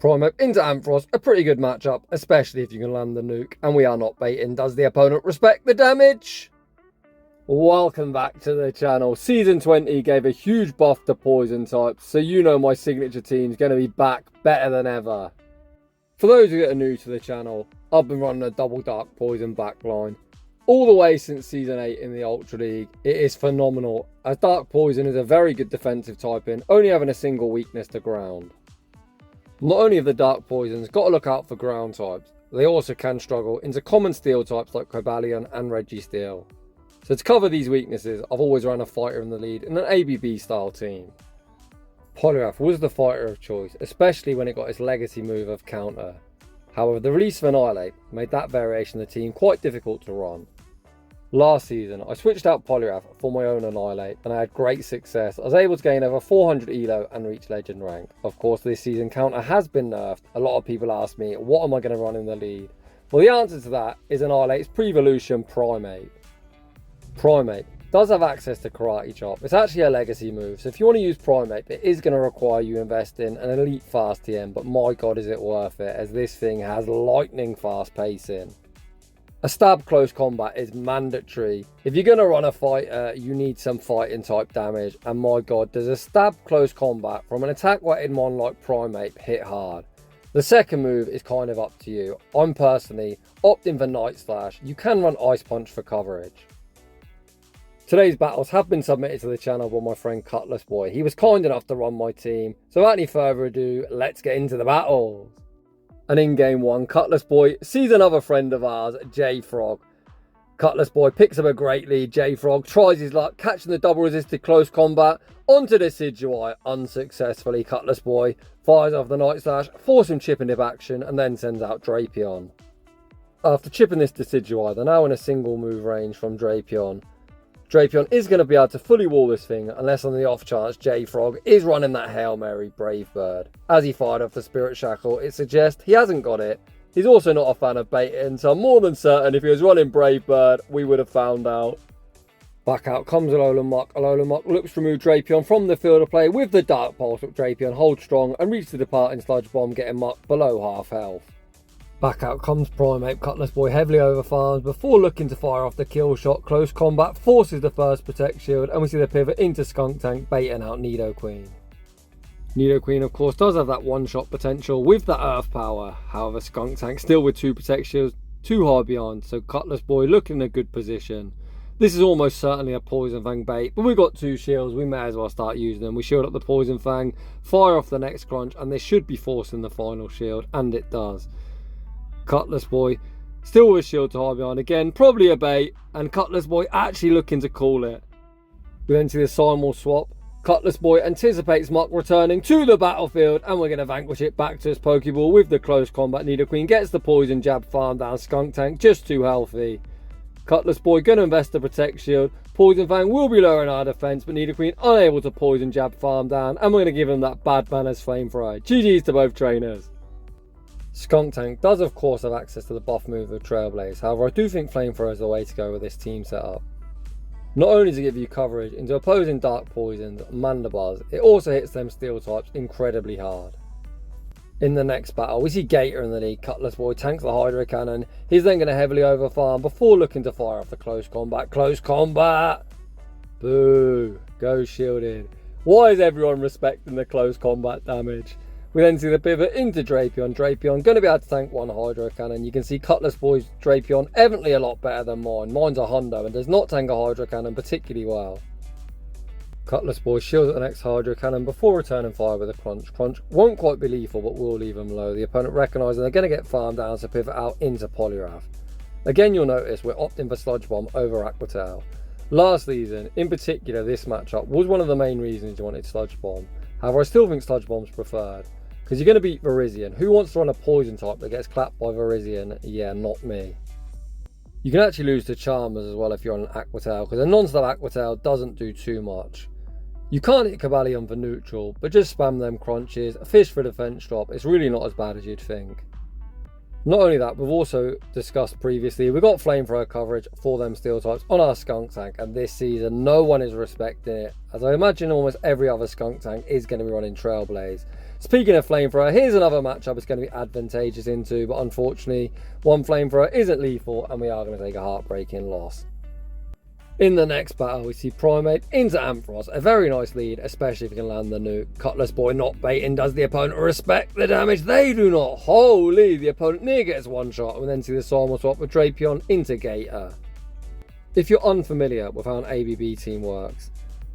Primeape into Ampharos, a pretty good matchup, especially if you can land the nuke, and we are not baiting. Does the opponent respect the damage? Welcome back to the channel. Season 20 gave a huge buff to poison types, so you know my signature team's going to be back better than ever. For those who are new to the channel, I've been running a double dark poison backline all the way since season 8 in the Ultra League. It is phenomenal, as dark poison is a very good defensive typing, only having a single weakness to ground. Not only have the dark poisons got to look out for ground types, they also can struggle into common steel types like Cobalion and Registeel. So to cover these weaknesses, I've always run a fighter in the lead in an ABB style team. Poliwrath was the fighter of choice, especially when it got its legacy move of counter. However, the release of Annihilate made that variation of the team quite difficult to run. Last season, I switched out Poliwrath for my own Annihilate and I had great success. I was able to gain over 400 elo and reach legend rank. Of course, this season counter has been nerfed. A lot of people ask me, what am I going to run in the lead? Well, the answer to that is Annihilate's pre-evolution Primeape. Primeape does have access to Karate Chop. It's actually a legacy move, so if you want to use Primeape, it is going to require you invest in an elite fast TM, but my god is it worth it, as this thing has lightning fast pacing. A stab close combat is mandatory. If you're going to run a fighter, you need some fighting type damage, and my god, does a stab close combat from an attack weighted mon like Primeape hit hard. The second move is kind of up to you. I'm personally opting for Night Slash. You can run Ice Punch for coverage. Today's battles have been submitted to the channel by my friend Cutlassboy. He was kind enough to run my team, so without any further ado, let's get into the battles. And in game 1, Cutlassboy sees another friend of ours, J-Frog. Cutlassboy picks up a great lead. J-Frog tries his luck, catching the double resisted close combat onto Decidueye unsuccessfully. Cutlassboy fires off the Night Slash, forcing chip into action, and then sends out Drapion. After chipping this Decidueye, they're now in a single move range from Drapion. Drapion is going to be able to fully wall this thing unless on the off chance J-Frog is running that Hail Mary Brave Bird. As he fired off the Spirit Shackle, it suggests he hasn't got it. He's also not a fan of baiting, so I'm more than certain if he was running Brave Bird, we would have found out. Back out comes Alolan Muck. Alolan Muck looks to remove Drapion from the field of play with the Dark Pulse, but Drapion holds strong and reaches the departing Sludge Bomb, getting Muck below half health. Back out comes Primeape. Cutlassboy heavily overfarms before looking to fire off the kill shot. Close combat forces the first Protect Shield, and we see the pivot into Skuntank, baiting out Nidoqueen. Nidoqueen, of course, does have that one-shot potential with that Earth Power. However, Skuntank still with 2 Protect Shields, too high beyond, so Cutlassboy looking in a good position. This is almost certainly a Poison Fang bait, but we've got 2 shields, we may as well start using them. We shield up the Poison Fang, fire off the next crunch, and this should be forcing the final shield, and it does. Cutlassboy still with shield to high behind again, probably a bait, and Cutlassboy actually looking to call it. We then see the Simul swap. Cutlassboy anticipates Muck returning to the battlefield, and we're going to vanquish it back to his Pokeball with the close combat. Nidoqueen gets the poison jab, farm down Skuntank, just too healthy. Cutlassboy going to invest the Protect Shield. Poison Fang will be lowering our defense, but Nidoqueen unable to poison jab, farm down, and we're going to give him that bad manners flamethrower. GG's to both trainers. Skuntank does of course have access to the buff move of Trailblaze, however I do think Flamethrower is the way to go with this team setup. Not only to give you coverage into opposing Dark Poisons, Mandibuzz, it also hits them Steel types incredibly hard. In the next battle, we see Gator in the lead. Cutlassboy tanks the Hydro Cannon. He's then going to heavily overfarm before looking to fire off the close combat. Close combat! Boo! Go shielded. Why is everyone respecting the close combat damage? We then see the pivot into Drapion. Drapion going to be able to tank 1 Hydro Cannon. You can see Cutlassboy's Drapion evidently a lot better than mine. Mine's a Hundo and does not tank a Hydro Cannon particularly well. Cutlassboy shields at the next Hydro Cannon before returning fire with a Crunch. Crunch won't quite be lethal, but will leave him low. The opponent recognising they're going to get farmed down, so pivot out into Poliwrath. Again, you'll notice we're opting for Sludge Bomb over Aqua Tail. Last season, in particular, this matchup was one of the main reasons you wanted Sludge Bomb. However, I still think Sludge Bomb's preferred, because you're going to beat Virizion. Who wants to run a poison type that gets clapped by Virizion? Yeah, not me. You can actually lose to Charmers as well if you're on an Aqua Tail, because a non-stop Aqua Tail doesn't do too much. You can't hit Cobalion for neutral, but just spam them crunches, fish for defense drop. It's really not as bad as you'd think. Not only that, we've also discussed previously, we've got flamethrower coverage for them steel types on our Skuntank, and this season no one is respecting it, as I imagine almost every other Skuntank is going to be running Trailblaze. Speaking of Flamethrower, here's another matchup it's going to be advantageous into, but unfortunately, one Flamethrower isn't lethal, and we are going to take a heartbreaking loss. In the next battle, we see Primeape into Ampharos, a very nice lead, especially if you can land the nuke. Cutlassboy not baiting, does the opponent respect the damage? They do not. Holy, the opponent near gets one shot, and we then see the Simul swap with Drapion into Gator. If you're unfamiliar with how an ABB team works,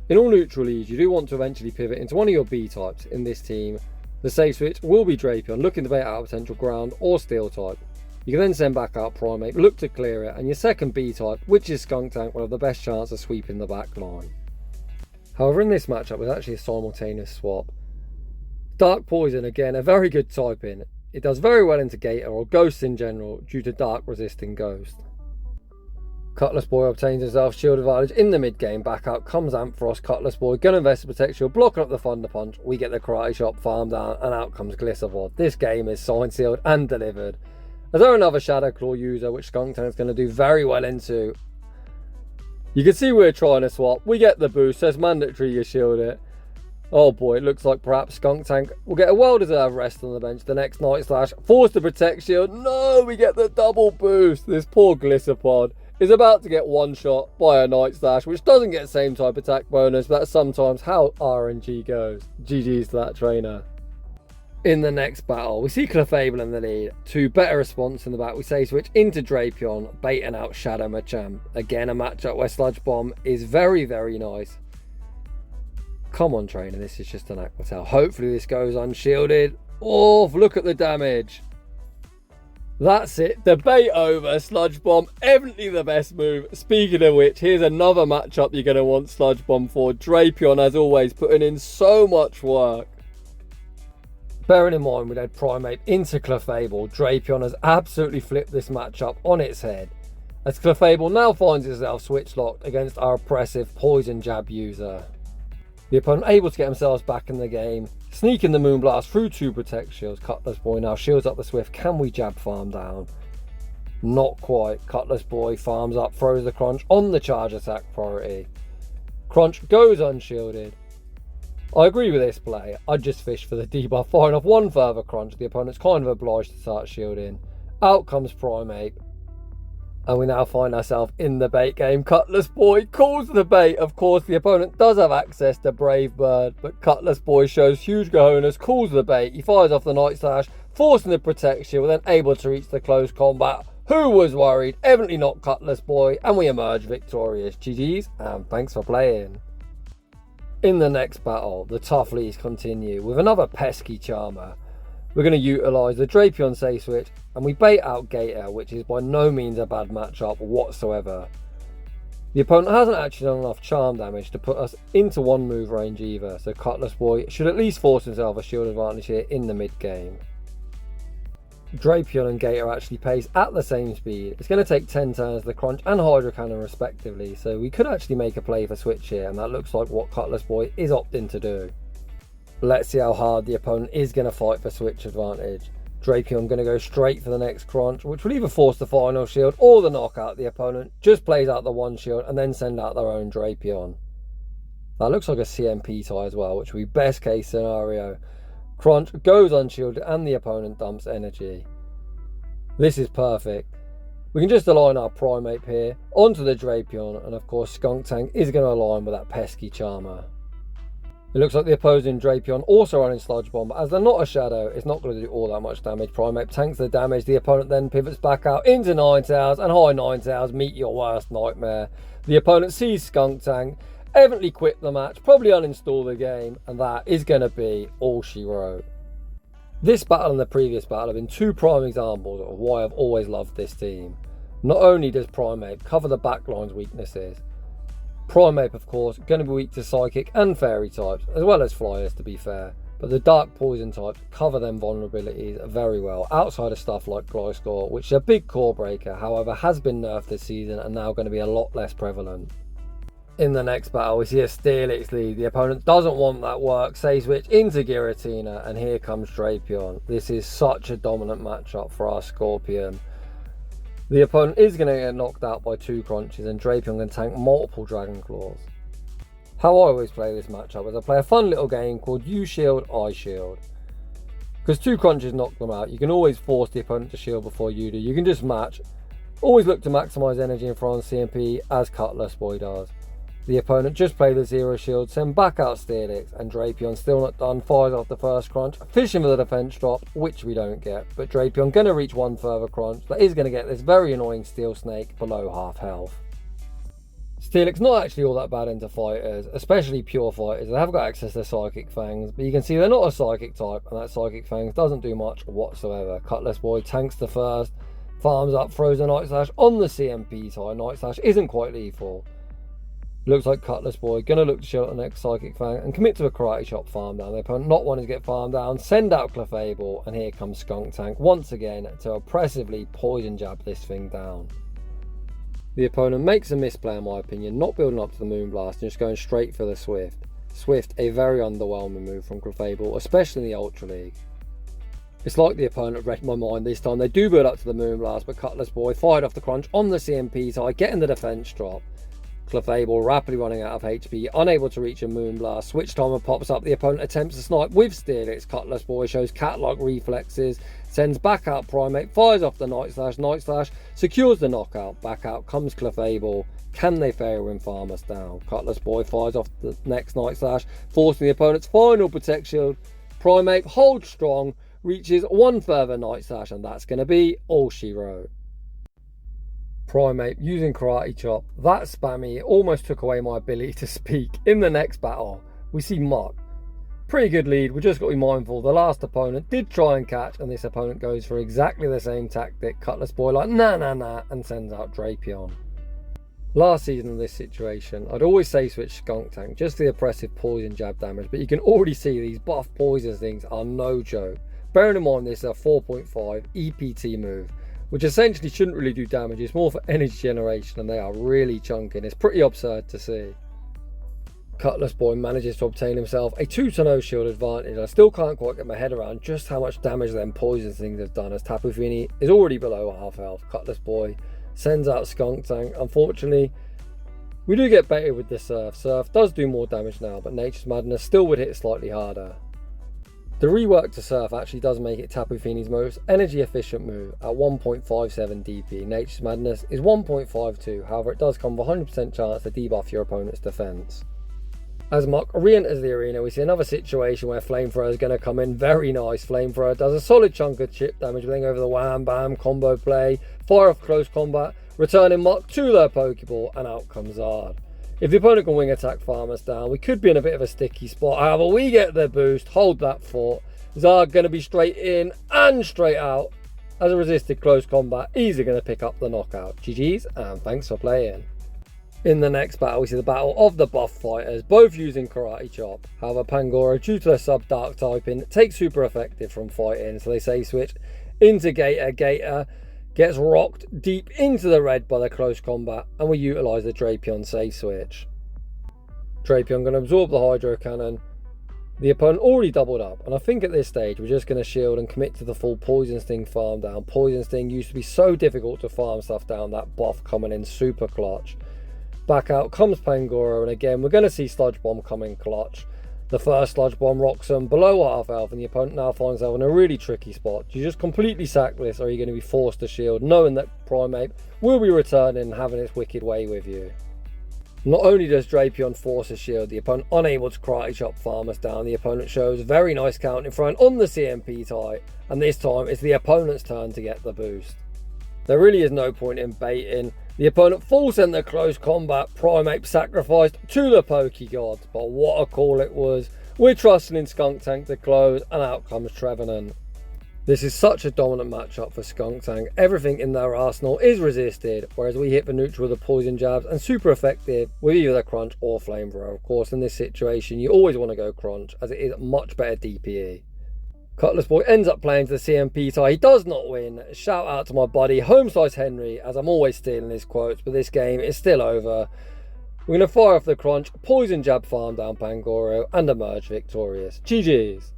in all neutral leagues, you do want to eventually pivot into one of your B types. In this team, the safe switch will be Drapion, looking to bait out a potential ground or steel type. You can then send back out Primeape, look to clear it, and your second B type, which is Skuntank, will have the best chance of sweeping the back line. However, in this matchup, it's actually a simultaneous swap. Dark Poison, again, a very good type in. It does very well into Gator or Ghosts in general due to Dark resisting Ghost. Cutlassboy obtains himself shield advantage in the mid game. Back out comes Ampharos. Cutlassboy gonna invest in Protect Shield, blocking up the Thunder Punch. We get the Karate Chop, farm down, and out comes Clefable. This game is signed, sealed, and delivered. Is there another Shadow Claw user, which Skuntank is going to do very well into? You can see we're trying to swap. We get the boost, so it's mandatory you shield it. Oh boy, it looks like perhaps Skuntank will get a well-deserved rest on the bench. The next Night Slash, forced to Protect Shield. No, we get the double boost. This poor Glissapod is about to get one shot by a Night Slash, which doesn't get the same type attack bonus, but that's sometimes how RNG goes. GG's to that trainer. In the next battle, we see Clefable in the lead. To better response in the back, we say switch into Drapion, baiting out Shadow Machamp. Again, a matchup where Sludge Bomb is very, very nice. Come on, trainer, this is just an Aquatel. Hopefully this goes unshielded. Oh, look at the damage. That's it. Debate over. Sludge Bomb, evidently the best move. Speaking of which, here's another matchup you're going to want Sludge Bomb for. Drapion, as always, putting in so much work. Bearing in mind we had Primeape into Clefable, Drapion has absolutely flipped this matchup on its head, as Clefable now finds itself switch locked against our oppressive Poison Jab user. The opponent able to get themselves back in the game, sneaking the Moonblast through two Protect Shields. Cutlassboy now shields up the Swift. Can we jab farm down? Not quite. Cutlassboy farms up, throws the Crunch on the charge attack priority. Crunch goes unshielded. I agree with this play. I'd just fish for the debuff, firing off one further Crunch. The opponent's kind of obliged to start shielding. Out comes Primeape. And we now find ourselves in the bait game. Cutlassboy calls the bait. Of course, the opponent does have access to Brave Bird, but Cutlassboy shows huge cojones, calls the bait. He fires off the Night Slash, forcing the Protect Shield, then able to reach the close combat. Who was worried? Evidently not Cutlassboy, and we emerge victorious. GG's, and thanks for playing. In the next battle, the tough leads continue with another pesky Charmer. We're going to utilise the Drapion safe switch, and we bait out Gator, which is by no means a bad matchup whatsoever. The opponent hasn't actually done enough charm damage to put us into one move range either, so Cutlassboy should at least force himself a shield advantage here in the mid game. Drapion and Gator actually pace at the same speed. It's going to take 10 turns to Crunch and Hydro Cannon respectively, so we could actually make a play for switch here, and that looks like what Cutlassboy is opting to do. Let's see how hard the opponent is going to fight for switch advantage. Drapion going to go straight for the next Crunch, which will either force the final shield or the knockout. The opponent just plays out the one shield and then send out their own Drapion. That looks like a CMP tie as well, which will be best case scenario. Crunch goes unshielded and the opponent dumps energy. This is perfect. We can just align our Primeape here onto the Drapion, and of course Skuntank is going to align with that pesky Charmer. It looks like the opposing Drapion also running Sludge Bomb, but as they're not a shadow, it's not going to do all that much damage. Primeape tanks the damage, the opponent then pivots back out into Ninetales, and high Ninetales meet your worst nightmare. The opponent sees Skuntank, evidently quit the match, probably uninstall the game, and that is going to be all she wrote. This battle and the previous battle have been two prime examples of why I've always loved this team. Not only does Primeape cover the backline's weaknesses, Primeape of course going to be weak to Psychic and Fairy types, as well as Flyers to be fair, but the Dark Poison types cover them vulnerabilities very well, outside of stuff like Gliscor, which is a big core breaker, however has been nerfed this season and now going to be a lot less prevalent. In the next battle, we see a Steelix lead. The opponent doesn't want that work. Say switch into Giratina, and here comes Drapion. This is such a dominant matchup for our Scorpion. The opponent is going to get knocked out by two Crunches, and Drapion can tank multiple Dragon Claws. How I always play this matchup is I play a fun little game called You Shield, I Shield. Because 2 crunches knock them out. You can always force the opponent to shield before you do. You can just match. Always look to maximise energy in front of CMP as Cutlassboy does. The opponent just played the 0 shield, send back out Steelix, and Drapion still not done, fires off the first crunch, fishing for the defense drop, which we don't get. But Drapion going to reach 1 further crunch that is going to get this very annoying Steel Snake below half health. Steelix not actually all that bad into fighters, especially pure fighters. They have got access to Psychic Fangs, but you can see they're not a Psychic type, and that Psychic Fangs doesn't do much whatsoever. Cutlassboy tanks the first, farms up, throws a Night Slash on the CMP side. Night Slash isn't quite lethal. Looks like Cutlassboy gonna look to shield the next Psychic Fang and commit to a Karate Chop farm down. The opponent not wanting to get farmed down, send out Clefable, and here comes Skuntank once again to oppressively poison jab this thing down. The opponent makes a misplay in my opinion, not building up to the Moonblast and just going straight for the Swift. Swift, a very underwhelming move from Clefable, especially in the Ultra League. It's like the opponent read my mind this time. They do build up to the Moonblast, but Cutlassboy fired off the crunch on the CMP side, getting the defense drop. Clefable rapidly running out of HP, unable to reach a Moonblast. Switch timer pops up, the opponent attempts to snipe with Steelix. Cutlassboy shows cat-like reflexes, sends back out Primeape, fires off the Night Slash, secures the knockout. Back out comes Clefable. Can they fail and farm us down? Cutlassboy fires off the next Night Slash, forcing the opponent's final Protect Shield. Primeape holds strong, reaches 1 further Night Slash, and that's going to be all she wrote. Primeape using Karate Chop, that spammy almost took away my ability to speak. In the next battle, we see Muck. Pretty good lead, we just got to be mindful. The last opponent did try and catch, and this opponent goes for exactly the same tactic. Cutlassboy like nah, and sends out Drapion. Last season in this situation, I'd always say switch Skuntank, just the oppressive poison jab damage, but you can already see these buff poison things are no joke. Bearing in mind this is a 4.5 EPT move, which essentially shouldn't really do damage. It's more for energy generation, and they are really chunking. It's pretty absurd to see. Cutlassboy manages to obtain himself a 2-0 shield advantage. I still can't quite get my head around just how much damage them poison things have done, as Tapu Fini is already below half health. Cutlassboy sends out Skuntank. Unfortunately, we do get baited with the Surf. Surf does do more damage now, but Nature's Madness still would hit slightly harder. The rework to Surf actually does make it Tapu Fini's most energy efficient move at 1.57 DP. Nature's Madness is 1.52, however it does come with a 100% chance to debuff your opponent's defense. As Muck re-enters the arena, we see another situation where Flamethrower is going to come in. Very nice. Flamethrower does a solid chunk of chip damage, getting over the wham bam combo play, fire off close combat, returning Muck to their Pokeball, and out comes Zard. If the opponent can wing attack farm us down, we could be in a bit of a sticky spot. However, we get the boost, hold that fort. Zard going to be straight in and straight out. As a resisted close combat, easily going to pick up the knockout. GG's and thanks for playing. In the next battle, we see the battle of the buff fighters, both using Karate Chop. However, Pangoro, due to their sub-dark typing, takes super effective from fighting, so they say switch into Gator. Gator gets rocked deep into the red by the close combat, and we utilise the Drapion say switch. Drapion going to absorb the Hydro Cannon. The opponent already doubled up, and I think at this stage we're just going to shield and commit to the full Poison Sting farm down. Poison Sting used to be so difficult to farm stuff down, that buff coming in super clutch. Back out comes Pangoro, and again we're going to see Sludge Bomb coming clutch. The first Sludge Bomb rocks them below half health, and the opponent now finds himself in a really tricky spot. Do you just completely sack this, or are you going to be forced to shield, knowing that Primeape will be returning and having its wicked way with you? Not only does Drapion force a shield, the opponent unable to Karate Chop farm us down. The opponent shows very nice count in front on the CMP type, and this time it's the opponent's turn to get the boost. There really is no point in baiting. The opponent full sent the close combat. Primeape sacrificed to the Pokegods, but what a call it was. We're trusting in Skuntank to close, and out comes Trevenant. This is such a dominant matchup for Skuntank. Everything in their arsenal is resisted, whereas we hit the neutral with the poison jabs and super effective with either the Crunch or Flamethrower. Of course, in this situation, you always want to go Crunch, as it is much better DPE. Cutlassboy ends up playing to the CMP tie. He does not win. Shout out to my buddy Home Slice Henry, as I'm always stealing his quotes, but this game is still over. We're going to fire off the Crunch, poison jab farm down Pangoro, and emerge victorious. GG's.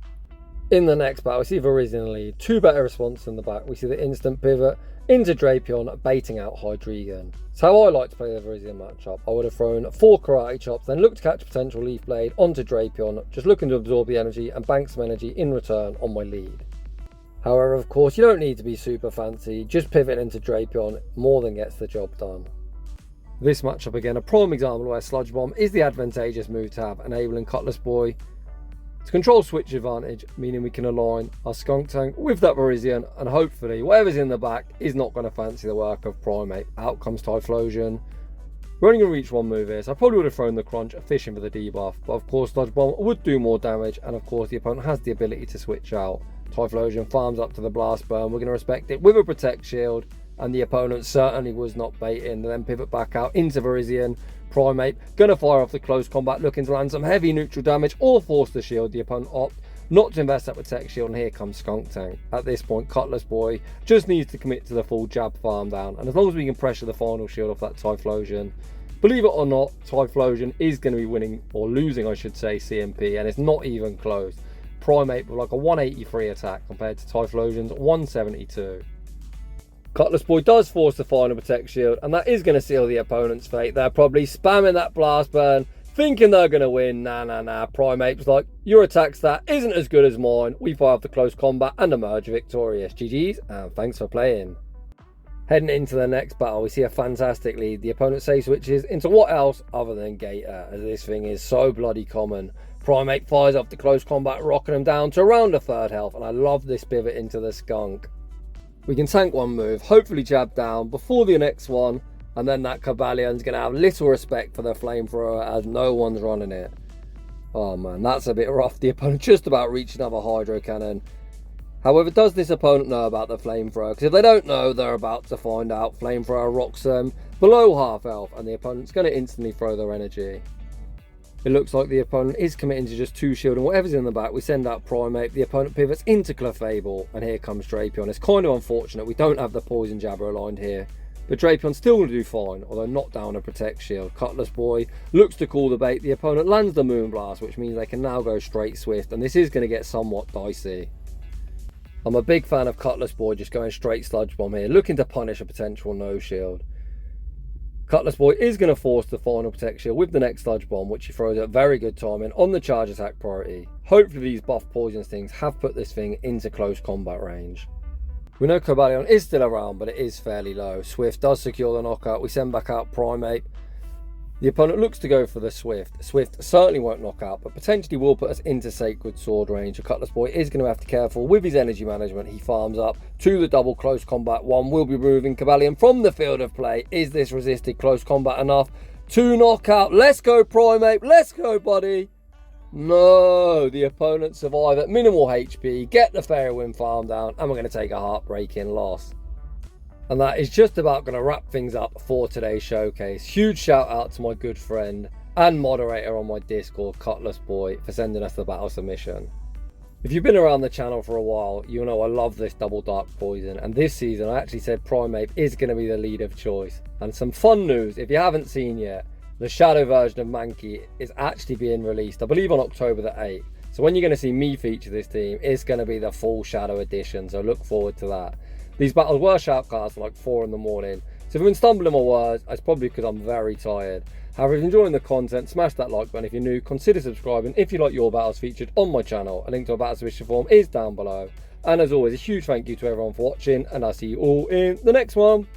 In the next battle, we see Virizion lead. 2 better responses in the back. We see the instant pivot into Drapion, baiting out Hydreigon. It's how I like to play the Virizion matchup. I would have thrown 4 Karate Chops, then looked to catch a potential Leaf Blade onto Drapion, just looking to absorb the energy and bank some energy in return on my lead. However, of course, you don't need to be super fancy, just pivot into Drapion more than gets the job done. This matchup again, a prime example where Sludge Bomb is the advantageous move to have, enabling Cutlassboy to control switch advantage, meaning we can align our Skuntank with that Virizion, and hopefully whatever's in the back is not going to fancy the work of Primeape. Out comes Typhlosion. We're only going to reach one move here, so I probably would have thrown the Crunch, fishing for the debuff, but of course Sludge Bomb would do more damage, and of course the opponent has the ability to switch out. Typhlosion farms up to the Blast Burn, we're going to respect it with a Protect Shield, and the opponent certainly was not baiting. Then pivot back out into Virizion. Primeape gonna fire off the close combat, looking to land some heavy neutral damage or force the shield. The opponent opt not to invest that Protect Shield, and here comes Skuntank. At this point, Cutlassboy just needs to commit to the full jab farm down, and as long as we can pressure the final shield off that Typhlosion, believe it or not, Typhlosion is going to be winning, or losing I should say, CMP, and it's not even close. Primeape with like a 183 attack compared to Typhlosion's 172. Cutlassboy does force the final Protect Shield, and that is going to seal the opponent's fate. They're probably spamming that Blast Burn, thinking they're going to win. Nah. Primeape's like, your attack stat isn't as good as mine. We fire off the close combat and emerge victorious. GG's, and thanks for playing. Heading into the next battle, we see a fantastic lead. The opponent safe switches into what else other than Gator, as this thing is so bloody common. Primeape fires up the close combat, rocking him down to around a third health, and I love this pivot into the Skunk. We can tank one move, hopefully jab down before the next one, and then that Cabalion's going to have little respect for the flamethrower as no one's running it. Oh man, that's a bit rough. The opponent just about reached another Hydro Cannon. However, does this opponent know about the flamethrower? Because if they don't know, they're about to find out. Flamethrower rocks them below half health, and the opponent's going to instantly throw their energy. It looks like the opponent is committing to just two shield, and whatever's in the back, we send out Primeape. The opponent pivots into Clefable, and here comes Drapion. It's kind of unfortunate we don't have the Poison Jabber aligned here, but Drapion's still going to do fine, although not down a Protect Shield. Cutlassboy looks to call the bait. The opponent lands the Moonblast, which means they can now go straight Swift, and this is going to get somewhat dicey. I'm a big fan of Cutlassboy just going straight Sludge Bomb here, looking to punish a potential no shield. Cutlassboy is going to force the final Protect Shield with the next Sludge Bomb, which he throws at very good timing on the charge attack priority. Hopefully these buff poison stings have put this thing into close combat range. We know Cobalion is still around, but it is fairly low. Swift does secure the knockout. We send back out Primeape. The opponent looks to go for the Swift. Swift certainly won't knock out, but potentially will put us into Sacred Sword range. So Cutlassboy is going to have to be careful with his energy management. He farms up to the double close combat. One will be removing Cobalion from the field of play. Is this resisted close combat enough to knock out? Let's go Primeape, let's go buddy. No, the opponent survive at minimal HP, get the Fairy Wind farm down, and we're going to take a heartbreaking loss. And that is just about going to wrap things up for today's showcase. Huge shout out to my good friend and moderator on my Discord, Cutlassboy, for sending us the battle submission. If you've been around the channel for a while, you know I love this double dark poison, and this season I actually said Primeape is going to be the lead of choice. And some fun news, if you haven't seen yet, the shadow version of Mankey is actually being released, I believe on October the 8th. So when you're going to see me feature this team, it's going to be the full shadow edition, so look forward to that. These battles were shoutcasts like 4 in the morning, so if I've been stumbling my words, it's probably because I'm very tired. However, if you're enjoying the content, smash that like button. If you're new, consider subscribing if you like your battles featured on my channel. A link to a battle submission form is down below. And as always, a huge thank you to everyone for watching, and I'll see you all in the next one.